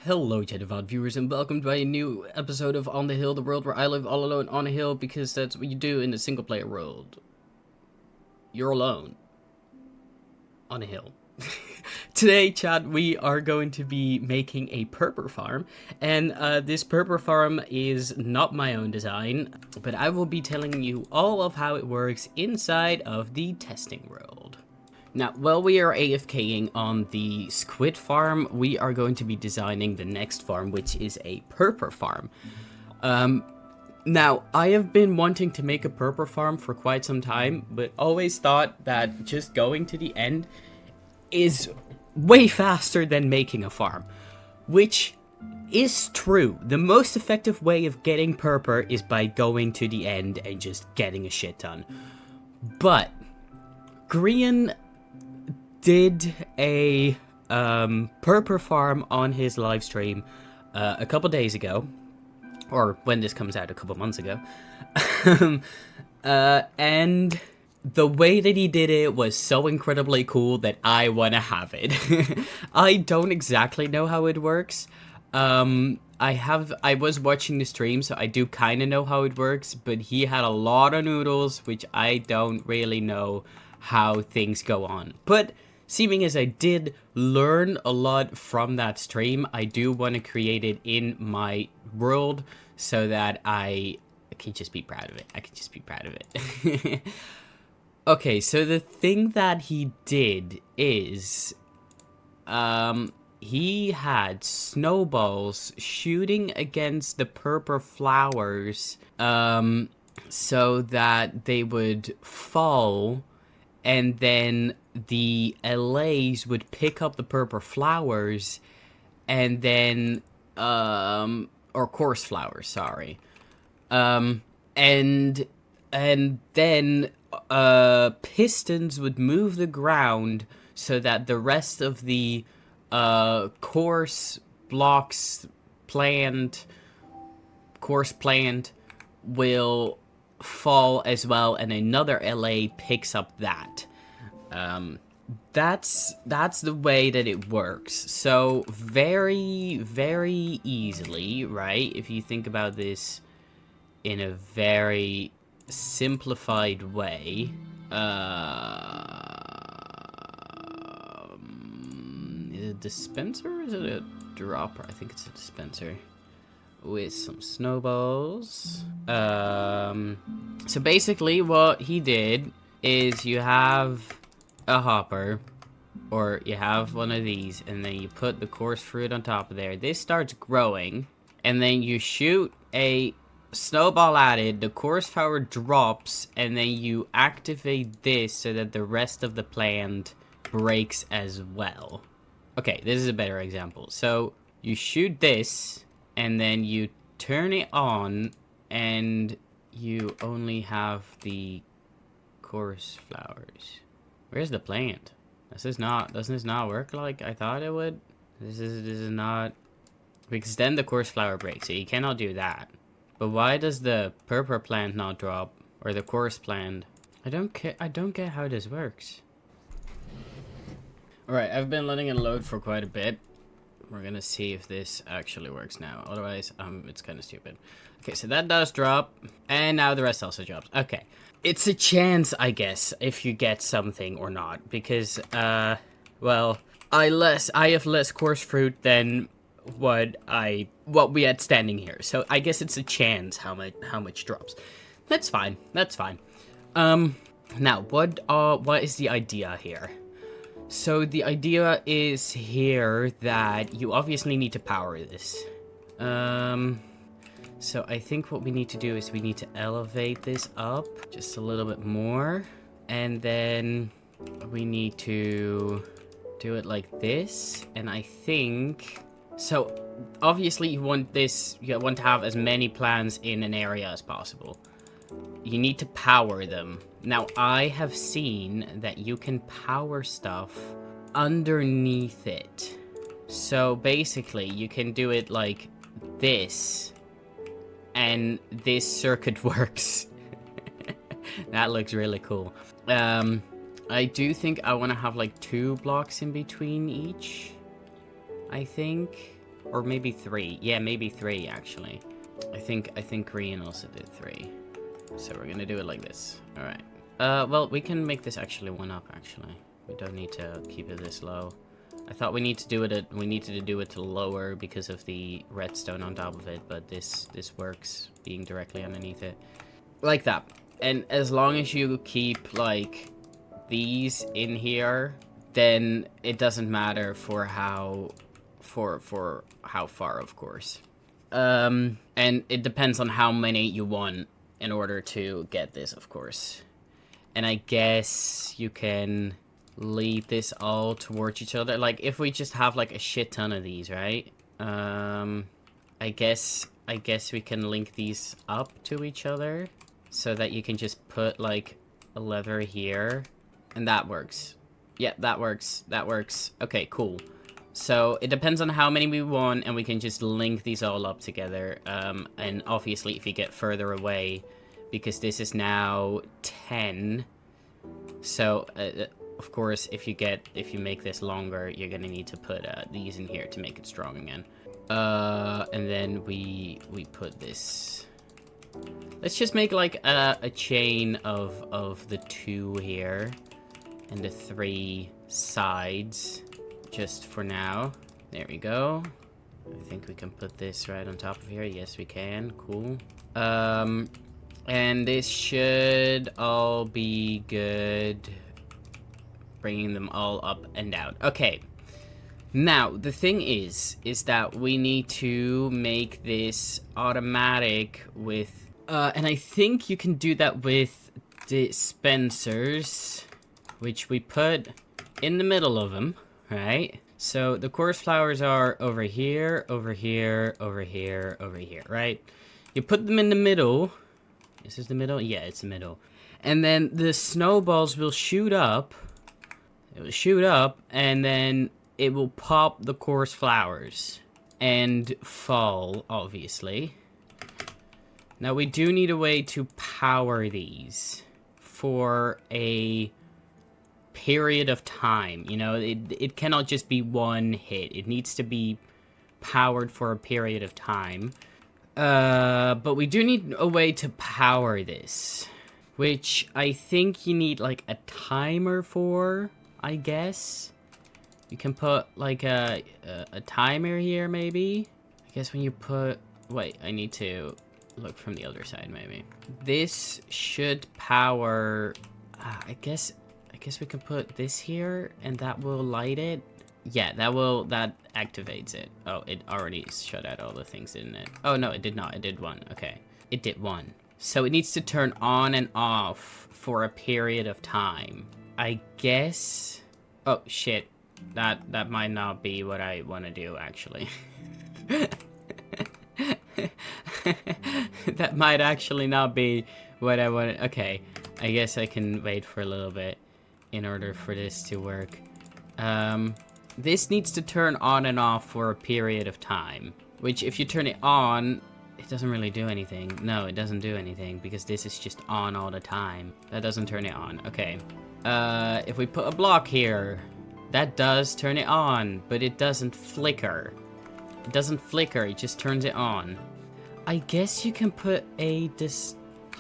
Hello, Chattervad viewers, and welcome to a new episode of On the Hill, the world where I live all alone on a hill, because that's what you do in the single-player world. You're alone. On a hill. Today, chat, we are going to be making a purper farm, and this purper farm is not my own design, but I will be telling you all of how it works inside of the testing world. Now, while we are AFKing on the squid farm, we are going to be designing the next farm, which is a purper farm. Now, I have been wanting to make a purper farm for quite some time, but always thought that just going to the end is way faster than making a farm, which is true. The most effective way of getting purper is by going to the end and just getting a shit ton. But Grian did a purper farm on his live stream a couple days ago, or when this comes out, a couple months ago. And the way that he did it was so incredibly cool that I want to have it. I don't exactly know how it works. I was watching the stream, so I do kind of know how it works, but he had a lot of noodles, which I don't really know how things go on. But seeming as I did learn a lot from that stream, I do want to create it in my world so that I can just be proud of it. Okay, so the thing that he did is he had snowballs shooting against the purple flowers so that they would fall, and then the LAs would pick up the purple flowers, and then or coarse flowers, sorry. And then pistons would move the ground so that the rest of the coarse plant will fall as well, and another LA picks up that. That's the way that it works. So very, very easily, right? If you think about this in a very simplified way, is it a dispenser or is it a dropper? I think it's a dispenser with some snowballs. So basically what he did is you have a hopper, or you have one of these, and then you put the coarse fruit on top of there. This starts growing, and then you shoot a snowball at it, the coarse flower drops, and then you activate this so that the rest of the plant breaks as well. Okay, this is a better example. So you shoot this, and then you turn it on, and you only have the coarse flowers. Where's the plant? Doesn't this not work like I thought it would? This is not, because then the coarse flower breaks, so you cannot do that. But why does the purple plant not drop, or the coarse plant? I don't get how this works. Alright, I've been letting it load for quite a bit. We're gonna see if this actually works now. Otherwise, it's kind of stupid. Okay, so that does drop, and now the rest also drops. Okay, it's a chance, I guess, if you get something or not, because well, I have less coarse fruit than what we had standing here. So I guess it's a chance how much drops. That's fine. Now what is the idea here? So the idea is here that you obviously need to power this. So I think what we need to do is we need to elevate this up just a little bit more, and then we need to do it like this. And I think so. Obviously, you want to have as many plants in an area as possible. You need to power them. Now, I have seen that you can power stuff underneath it. So basically, you can do it like this, and this circuit works. That looks really cool. I do think I want to have like 2 blocks in between each, I think. or maybe 3. Yeah, maybe 3 actually. I think Grian also did 3. So we're gonna do it like this. All right. Well, we can make this actually 1 up. Actually, we don't need to keep it this low. I thought we needed to do it to lower because of the redstone on top of it, but this works being directly underneath it, like that. And as long as you keep like these in here, then it doesn't matter for how far, of course. And it depends on how many you want in order to get this, of course. And I guess you can lead this all towards each other. Like, if we just have, like, a shit ton of these, right? I guess we can link these up to each other so that you can just put, like, a lever here. And that works. Yeah, that works. That works. Okay, cool. So it depends on how many we want, and we can just link these all up together. And obviously, if you get further away, because this is now 10. So, of course, if you make this longer, you're gonna need to put these in here to make it strong again. And then we put this. Let's just make like a chain of the 2 here and the 3 sides, just for now. There we go. I think we can put this right on top of here. Yes, we can. Cool. And this should all be good. Bringing them all up and down. Okay. Now, the thing is that we need to make this automatic with... and I think you can do that with dispensers, which we put in the middle of them, right? So the coarse flowers are over here, over here, over here, over here, right? You put them in the middle. Is this the middle? Yeah, it's the middle. And then the snowballs will shoot up. It will shoot up, and then it will pop the coarse flowers and fall, obviously. Now, we do need a way to power these for a period of time. You know, it cannot just be one hit. It needs to be powered for a period of time. But we do need a way to power this, which I think you need, like, a timer for, I guess. You can put, like, a timer here, maybe? I guess when you put... Wait, I need to look from the other side, maybe. This should power... I guess we can put this here, and that will light it. Yeah, that activates it. Oh, it already shut out all the things, didn't it? Oh, no, it did not. It did 1. Okay. It did 1. So it needs to turn on and off for a period of time. I guess... Oh, shit. That might not be what I want to do, actually. That might actually not be what I want. Okay. I guess I can wait for a little bit in order for this to work. This needs to turn on and off for a period of time, which if you turn it on, it doesn't really do anything. No, it doesn't do anything because this is just on all the time. That doesn't turn it on. Okay. If we put a block here, that does turn it on, but it doesn't flicker. It doesn't flicker, it just turns it on. I guess you can put you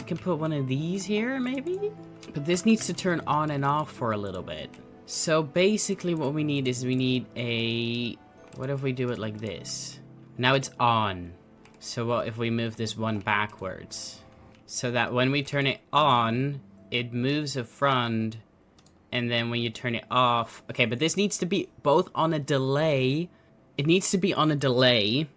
can put one of these here, maybe? But this needs to turn on and off for a little bit. So basically what we need is what if we do it like this? Now it's on. So what if we move this one backwards? So that when we turn it on, it moves the front, and then when you turn it off... Okay, but this needs to be both on a delay. It needs to be on a delay,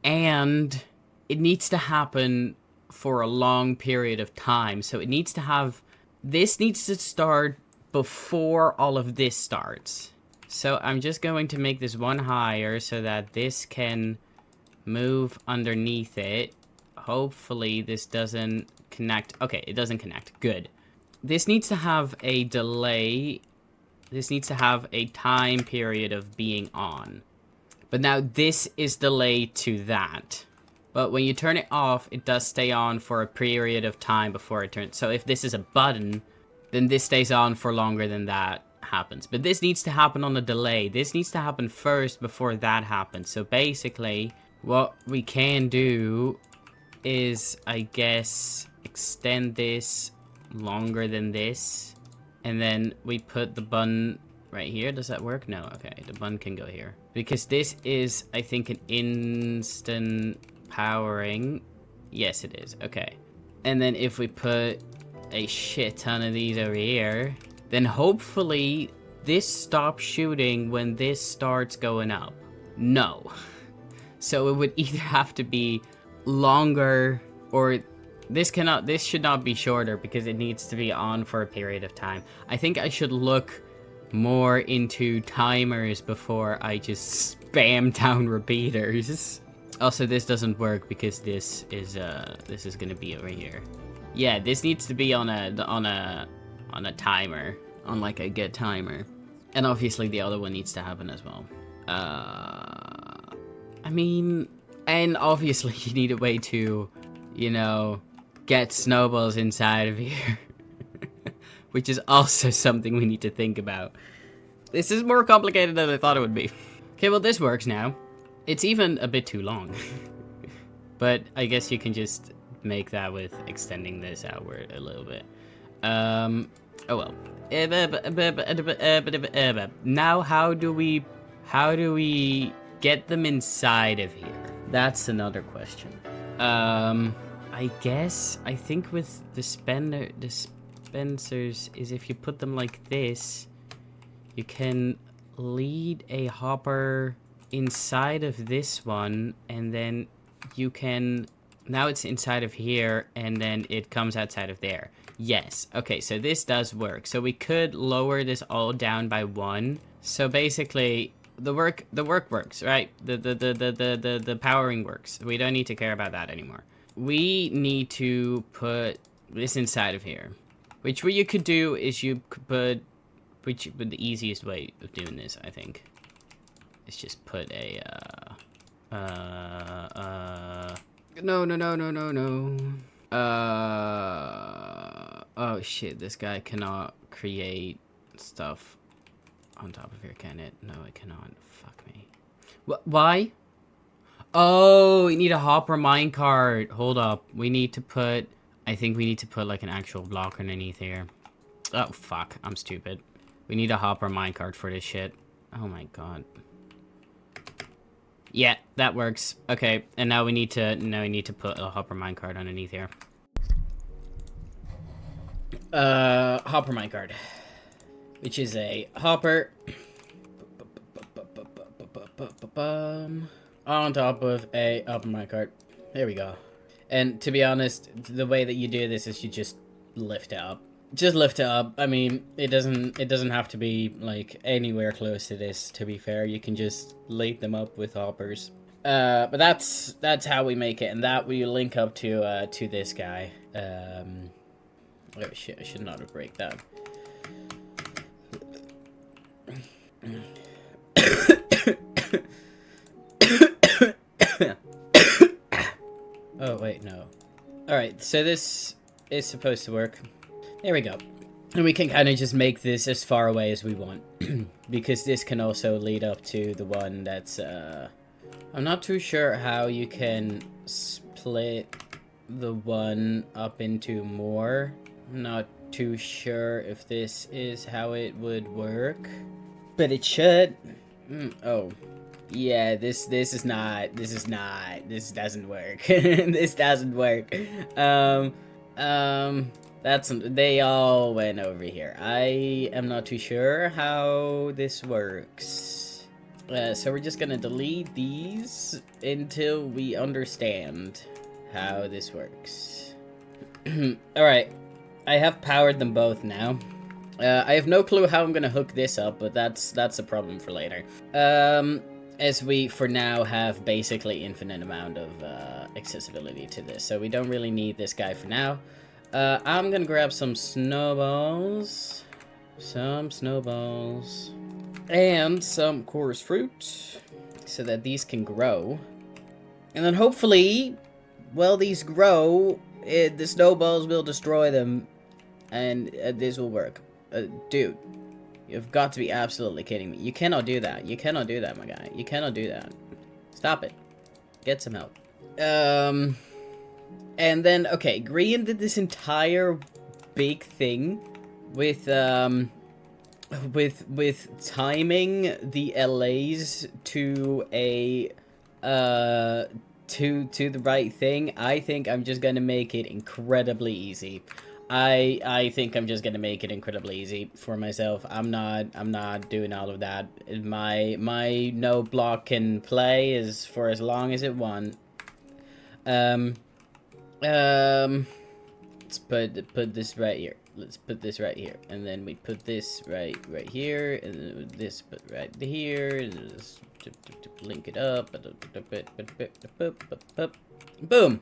and it needs to happen for a long period of time. So it needs to have... This needs to start before all of this starts. So I'm just going to make this one higher so that this can move underneath it. Hopefully this doesn't connect. Okay, it doesn't connect. Good. This needs to have a delay. This needs to have a time period of being on. But now this is delayed to that. But when you turn it off, it does stay on for a period of time before it turns. So if this is a button, then this stays on for longer than that. happens. But this needs to happen on a delay. This needs to happen first before that happens. So basically, what we can do is, I guess, extend this longer than this. And then we put the bun right here. Does that work? No. Okay, the bun can go here. Because this is, I think, an instant powering. Yes, it is. Okay. And then if we put a shit ton of these over here, then hopefully this stops shooting when this starts going up. No. So it would either have to be longer, or this should not be shorter because it needs to be on for a period of time. I think I should look more into timers before I just spam down repeaters. Also, this doesn't work because this is gonna be over here. Yeah, this needs to be on a timer, on like a get timer. And obviously the other one needs to happen as well. I mean, and obviously you need a way to, you know, get snowballs inside of here. Which is also something we need to think about. This is more complicated than I thought it would be. Okay, well this works now. It's even a bit too long. But I guess you can just make that with extending this outward a little bit. Oh well. Now how do we get them inside of here? That's another question. I think with dispensers is if you put them like this, you can lead a hopper inside of this one, and then you can, now it's inside of here, and then it comes outside of there. Yes. Okay, so this does work. So we could lower this all down by 1. So basically, the work works, right? The powering works. We don't need to care about that anymore. We need to put this inside of here. Which what you could do is you could put, but the easiest way of doing this, I think, is just put a no. Oh shit, this guy cannot create stuff on top of here, can it? No, it cannot. Fuck me. Why? Oh, we need a hopper minecart. Hold up. We need to put, I think we need to put like an actual block underneath here. Oh fuck, I'm stupid. We need a hopper minecart for this shit. Oh my god. Yeah, that works. Okay, and now we need to put a hopper minecart underneath here. Hopper minecart, which is a hopper on top of a hopper minecart. There we go. And to be honest, the way that you do this is you just lift it up. Just lift it up. I mean, it doesn't have to be like anywhere close to this, to be fair. You can just lay them up with hoppers. But that's how we make it, and that we link up to this guy. Oh shit, I should not have break that. Oh wait, no. Alright, so this is supposed to work. There we go. And we can kind of just make this as far away as we want. Because this can also lead up to the one that's, I'm not too sure how you can split the one up into more. I'm not too sure if this is how it would work. But it should. Oh. Yeah, this doesn't work. This doesn't work. They all went over here. I am not too sure how this works. So we're just gonna delete these until we understand how this works. Alright, I have powered them both now. I have no clue how I'm gonna hook this up, but that's a problem for later. As we, for now, have basically infinite amount of accessibility to this, so we don't really need this guy for now. I'm gonna grab some snowballs. And some chorus fruit, so that these can grow. And then hopefully, while these grow, the snowballs will destroy them, and this will work. Dude, You've got to be absolutely kidding me. You cannot do that. You cannot do that, my guy. You cannot do that. Stop it. Get some help. And then, okay, Grian did this entire big thing with timing the LAs to a, to the right thing. I think I'm just gonna make it incredibly easy. I think I'm just gonna make it incredibly easy for myself. I'm not doing all of that. My no block can play is for as long as it wants. Let's put this right here. Let's put this right here, and then we put this right here, and then this put right here, and just link it up. Boom,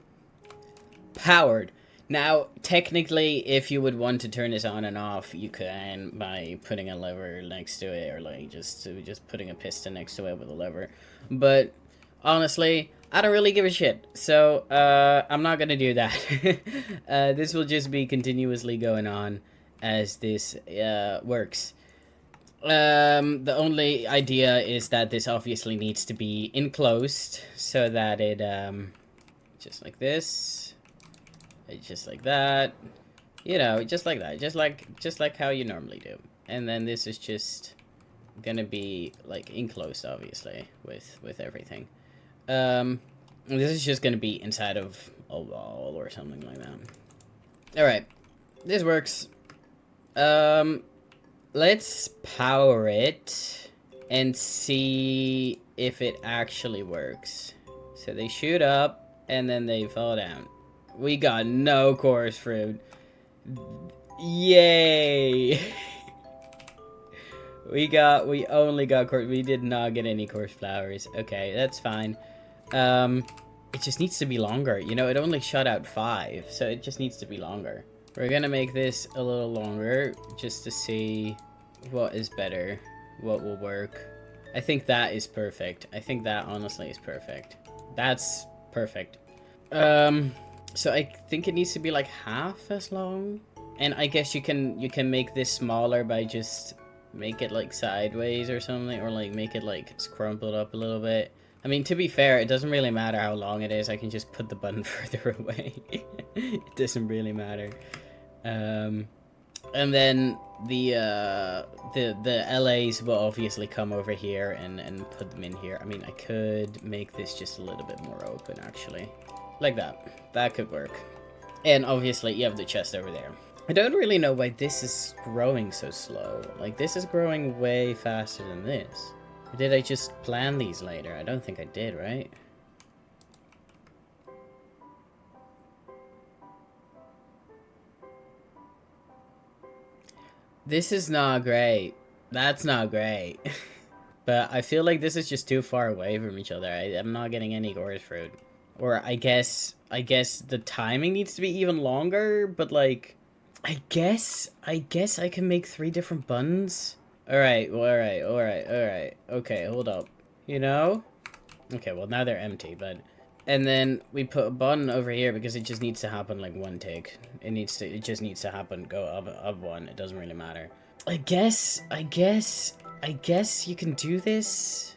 powered. Now, technically, if you would want to turn this on and off, you can by putting a lever next to it, or like just putting a piston next to it with a lever. But honestly, I don't really give a shit, so I'm not gonna do that. This will just be continuously going on as this works. The only idea is that this obviously needs to be enclosed so that it just like this. Just like that, you know, just like that, just like how you normally do. And then this is just gonna be like enclosed, obviously, with everything. This is just gonna be inside of a wall or something like that. All right, this works. Let's power it and see if it actually works. So they shoot up and then they fall down. We got no course fruit. Yay! we only got course. We did not get any course flowers. Okay, that's fine. It just needs to be longer. You know, it only shot out 5, so it just needs to be longer. We're gonna make this a little longer just to see what is better, what will work. I think that is perfect. I think that honestly is perfect. That's perfect. So I think it needs to be like half as long, and I guess you can make this smaller by just make it like sideways or something, or like make it like crumpled up a little bit. I mean, to be fair, it doesn't really matter how long it is. I can just put the button further away. It doesn't really matter. And then the LAs will obviously come over here and put them in here. I mean, I could make this just a little bit more open, actually. Like that. That could work. And obviously, you have the chest over there. I don't really know why this is growing so slow. Like, this is growing way faster than this. Or did I just plan these later? I don't think I did, right? This is not great. That's not great. But I feel like this is just too far away from each other. I'm not getting any gorse fruit. Or I guess the timing needs to be even longer, but like, I guess I can make 3 different buttons. Alright, alright. Okay, hold up. You know? Okay, well now they're empty, but... And then we put a button over here because it just needs to happen like 1 tick. It just needs to happen, go up 1. It doesn't really matter. I guess you can do this.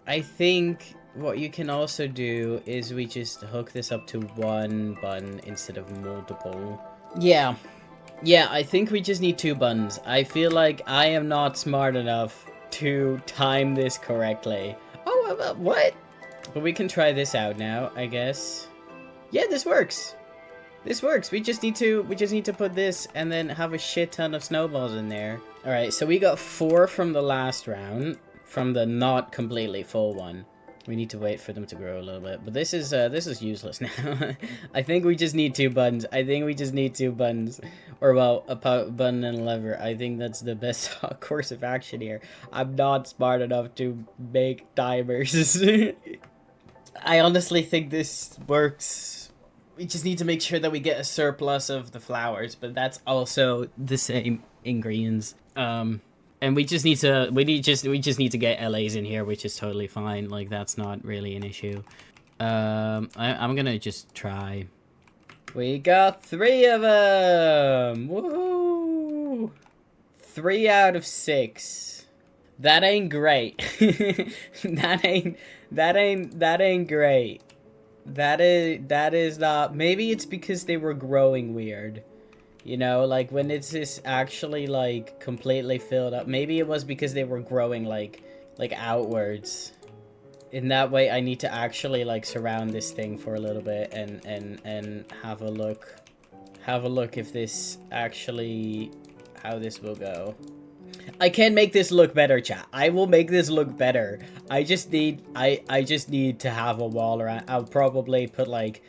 I think what you can also do is we just hook this up to 1 button instead of multiple. Yeah, I think we just need 2 buttons. I feel like I am not smart enough to time this correctly. Oh, what? But we can try this out now, I guess. Yeah, this works. This works. We just need to put this and then have a shit ton of snowballs in there. All right, so we got 4 from the last round, from the not completely full one. We need to wait for them to grow a little bit, but this is useless now. I think we just need 2 buttons. Or well, a button and a lever. I think that's the best course of action here. I'm not smart enough to make timers. I honestly think this works. We just need to make sure that we get a surplus of the flowers, but that's also the same ingredients. And we just need to get LAs in here, which is totally fine. Like, that's not really an issue. I'm gonna just try. We got 3 of them! Woohoo! 3 out of 6. That ain't great. that ain't great. That is not. Maybe it's because they were growing weird. You know, like when it's just actually like completely filled up. Maybe it was because they were growing like outwards. In that way, I need to actually like surround this thing for a little bit and have a look. Have a look if this actually how this will go. I can make this look better, chat. I will make this look better. I just need to have a wall around. I'll probably put like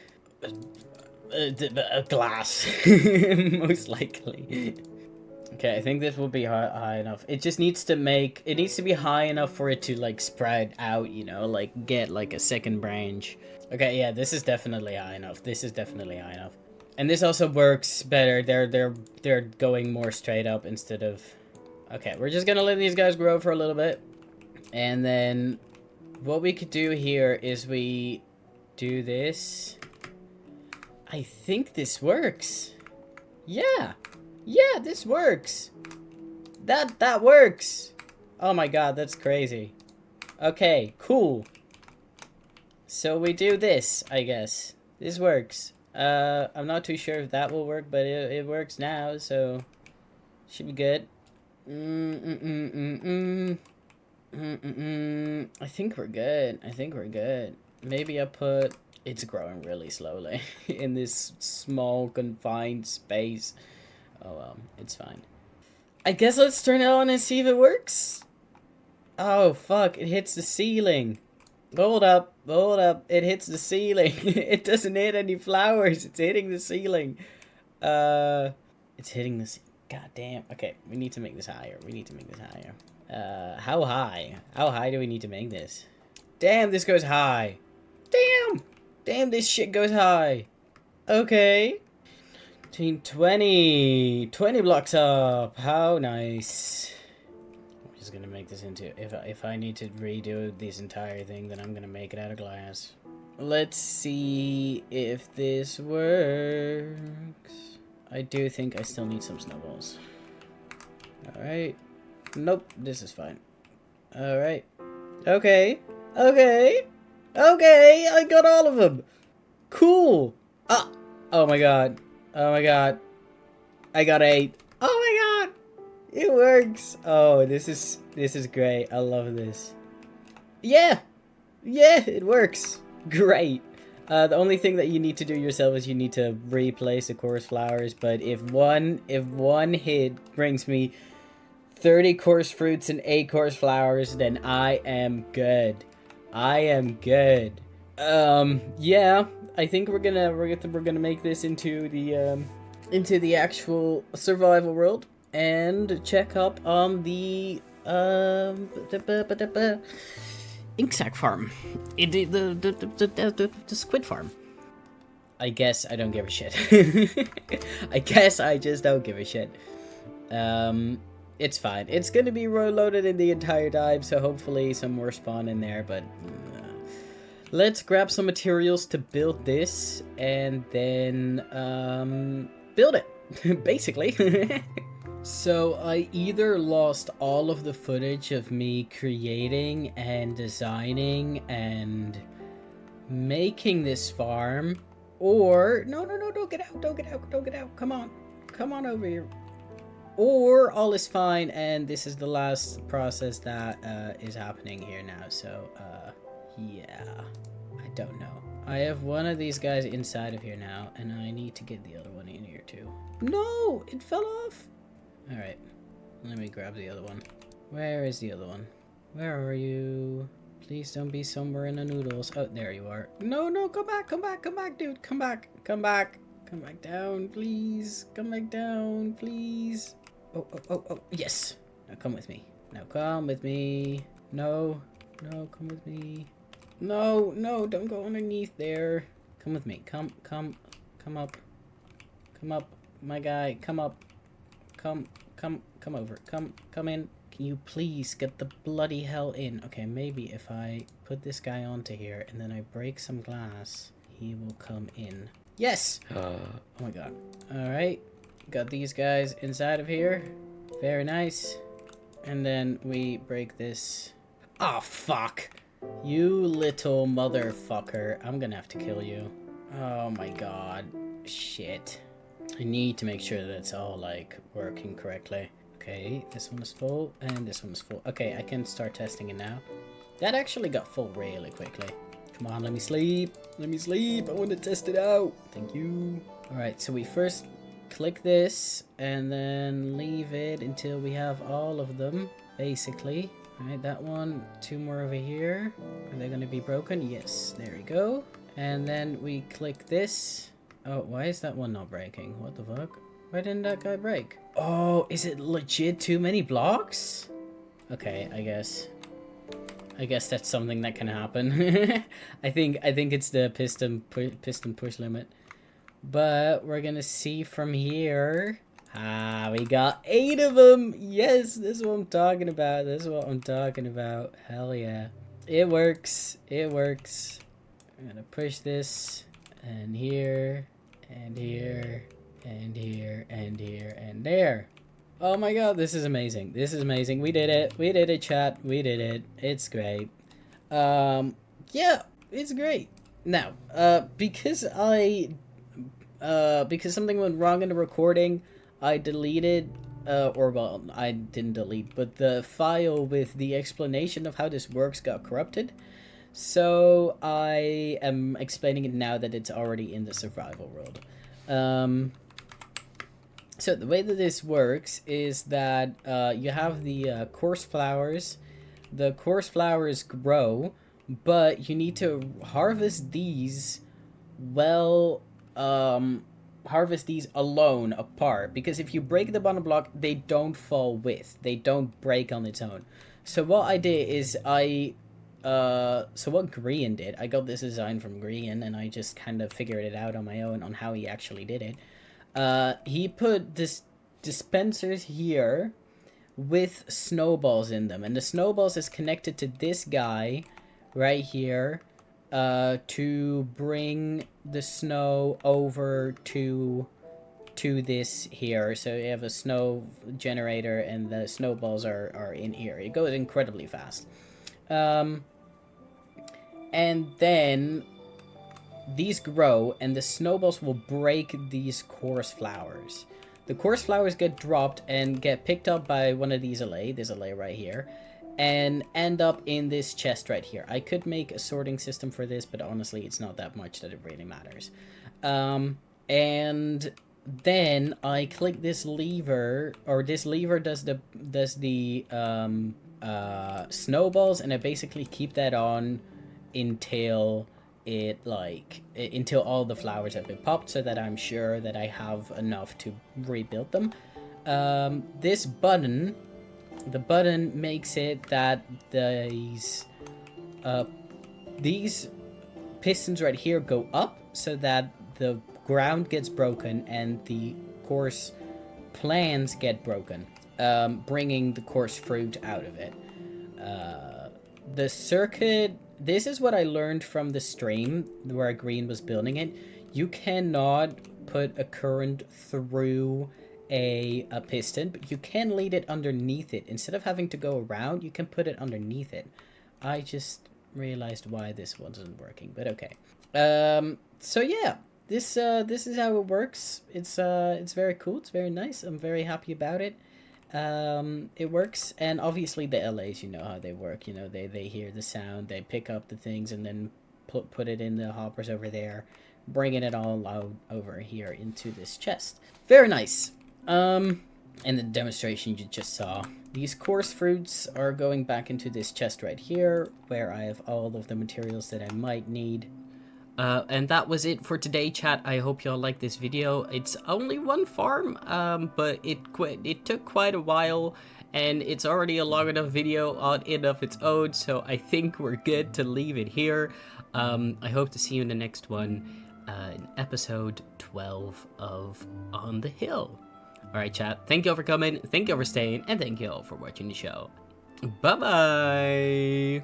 a glass, most likely. Okay, I think this will be high enough. It just needs to make, it needs to be high enough for it to like spread out, you know, like get like a second branch. Okay, yeah, this is definitely high enough. This is definitely high enough. And this also works better. They're going more straight up instead of. Okay, we're just gonna let these guys grow for a little bit. And then what we could do here is we do this. I think this works. Yeah. Yeah, this works. That works. Oh my god, that's crazy. Okay, cool. So we do this, I guess. This works. I'm not too sure if that will work, but it works now, so should be good. I think we're good. I think we're good. Maybe I put... It's growing really slowly in this small, confined space. Oh, well, it's fine. I guess let's turn it on and see if it works. Oh, fuck. It hits the ceiling. Hold up. Hold up. It hits the ceiling. It doesn't hit any flowers. It's hitting the ceiling. It's hitting the ceiling. God damn. Okay, we need to make this higher. We need to make this higher. How high? How high do we need to make this? Damn, this goes high. Damn! Damn, this shit goes high. Okay. Between 20 blocks up. How nice. I'm just gonna make this into... If I need to redo this entire thing, then I'm gonna make it out of glass. Let's see if this works. I do think I still need some snowballs. Alright. Nope, this is fine. Alright. Okay. Okay. Okay, I got all of them. Cool. Ah. Oh my god. Oh my god. I got 8. Oh my god. It works. Oh, this is great. I love this. Yeah. Yeah, it works. Great. The only thing that you need to do yourself is you need to replace the coarse flowers, but if one hit brings me 30 coarse fruits and 8 coarse flowers, then I am good. I am good. Yeah, I think we're gonna make this into the actual survival world and check up on the ink sac farm. The squid farm. I guess I don't give a shit. I guess I just don't give a shit. It's fine. It's gonna be loaded in the entire time, so hopefully some more spawn in there, but let's grab some materials to build this and then build it, basically. So I either lost all of the footage of me creating and designing and making this farm, or no, don't get out, come on over here. Or all is fine and this is the last process that is happening here now, so yeah, I don't know. I have one of these guys inside of here now and I need to get the other one in here too. No, it fell off. Alright, let me grab the other one. Where is the other one? Where are you? Please don't be somewhere in the noodles. Oh, there you are. No, come back, dude. Come back. Come back down, please. Come back down, please. Oh, yes. Now come with me. Now come with me. No, come with me. No, don't go underneath there. Come with me. Come up. Come up, my guy. Come up. Come over. Come in. Can you please get the bloody hell in? Okay, maybe if I put this guy onto here and then I break some glass, he will come in. Yes! Oh my god. Alright. Got these guys inside of here. Very nice. And then we break this. Oh, fuck. You little motherfucker. I'm gonna have to kill you. Oh my god. Shit. I need to make sure that it's all, like, working correctly. Okay, this one is full, and this one is full. Okay, I can start testing it now. That actually got full really quickly. Come on, let me sleep. Let me sleep. I want to test it out. Thank you. Alright, so we first click this, and then leave it until we have all of them, basically. Alright, that one. 2 more over here. Are they going to be broken? Yes, there we go. And then we click this. Oh, why is that one not breaking? What the fuck? Why didn't that guy break? Oh, is it legit too many blocks? Okay, I guess that's something that can happen. I think it's the piston push limit. But we're gonna see from here. Ah, we got 8 of them. Yes, this is what I'm talking about. This is what I'm talking about. Hell yeah. It works. It works. I'm gonna push this, and here, and here, and here, and here, and there. Oh my god, this is amazing. This is amazing. We did it. We did it, chat. We did it. It's great. Yeah, it's great. Now, because something went wrong in the recording, I deleted, well, I didn't delete, but the file with the explanation of how this works got corrupted. So I am explaining it now that it's already in the survival world. So the way that this works is that you have the coarse flowers. The coarse flowers grow, but you need to harvest these harvest these alone, apart, because if you break the bottom block, they don't fall with. They don't break on its own. So what I did is so what Grian did, I got this design from Grian, and I just kind of figured it out on my own on how he actually did it. He put this dispensers here with snowballs in them, and the snowballs is connected to this guy right here to bring the snow over to this here. So you have a snow generator, and the snowballs are in here. It goes incredibly fast. And then these grow, and the snowballs will break these coarse flowers. The coarse flowers get dropped and get picked up by one of these allay, this allay right here, and end up in this chest right here. I could make a sorting system for this, but honestly, it's not that much that it really matters. And then I click this lever, or this lever does the snowballs, and I basically keep that on until until all the flowers have been popped, so that I'm sure that I have enough to rebuild them. This button, the button makes it that these pistons right here go up, so that the ground gets broken and the coarse plants get broken, bringing the coarse fruit out of it. The circuit, this is what I learned from the stream where Grian was building it. You cannot put a current through a piston, but you can lead it underneath it. Instead of having to go around, you can put it underneath it. I just realized why this wasn't working, but okay. So yeah, this is how it works. It's very cool. It's very nice. I'm very happy about it. It works, and obviously the LAs, you know how they work. You know, they hear the sound, they pick up the things, and then put it in the hoppers over there, bringing it all out over here into this chest. Very nice. And the demonstration you just saw, these coarse fruits are going back into this chest right here, where I have all of the materials that I might need. And that was it for today, chat. I hope y'all like this video. It's only one farm, but it took quite a while, and it's already a long enough video on and of its own, so I think we're good to leave it here. I hope to see you in the next one, in episode 12 of On the Hill. Alright, chat. Thank you all for coming, thank you all for staying, and thank you all for watching the show. Bye-bye!